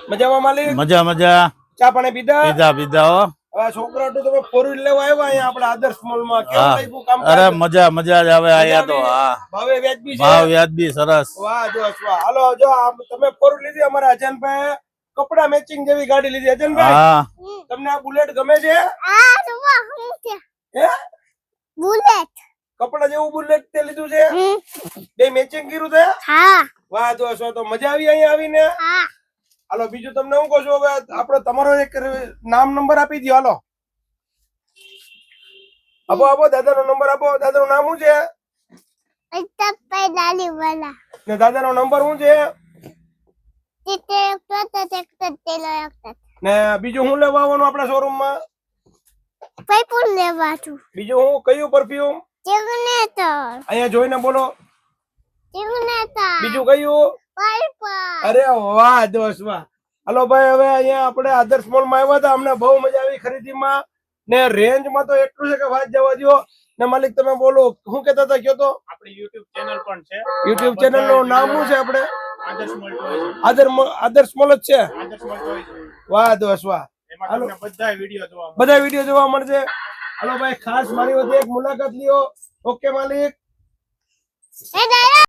મજામાં માલિક? મજા મજા. ચા પાણી પીધા? પીધા પીધા હો. હવે છોકરા તો તમે ફોર વ્હીલ લેવા આવ્યા અહીંયા આપણા આદર્શ મોલમાં. કેવું લાગ્યું કામ? અરે મજા મજા જ આવે આયા તો. હા, ભાવે વ્યાજબી છે? ભાવ વ્યાજબી સરસ. વાહ જો વાહ. હાલો જો તમે ફોર વ્હીલ લીધી, અમારા અજનભાઈ કપડા મેચિંગ જેવી ગાડી લીધી. અજનભાઈ, હા, તમને આ બુલેટ ગમે છે? આ જોવા હું છે હે? બુલેટ કપડા જેવું બુલેટ તે લીધું છે? બે મેચિંગ કર્યું છે? હા વાહ જો તો મજા આવી અહીંયા આવીને? હા હાલો બીજું તમને હું કહું છું, હવે આપણે તમારો એક નામ નંબર આપી દો. હાલો આપો દાદાનો નંબર આપો. દાદાનું નામ શું છે? અલ્તાફભાઈ લાલીવાલા ને દાદાનો નંબર શું છે? ને બીજું હું લેવા આવવાનું આપણા શોરૂમ માં? પૈપુલ લેવા છું. બીજું હું કયું પરફ્યુમ? સિગ્નેચર અહીંયા જોઈને બોલો. સિગ્નેચર બીજું કયું? પૈપલ. અરે વાહ દોસ્ત વાહ. હાલો ભાઈ, હવે અહીંયા આપણે આદર્શ મોલ માં આવ્યા હતા. અમને બહુ મજા આવી ખરીદીમાં ને રેન્જ માં તો એટલું છે કે વાત જવા દો. ને માલિક તમે બોલો શું કહેતા હતા? કયો તો. આપણી YouTube ચેનલ પણ છે. YouTube ચેનલ નું નામ શું છે? આપણે આદર્શ મોલ ટોયઝ. આદર્શ મોલ જ છે. આદર્શ મોલ ટોયઝ. વાહ દોસ્ત વાહ. એમાં તમને બધા વિડિયો જોવા મળે. બધા વિડીયો જોવા મળશે. હાલો ભાઈ, ખાસ મારી વચ્ચે એક મુલાકાત લ્યો. ઓકે માલિક.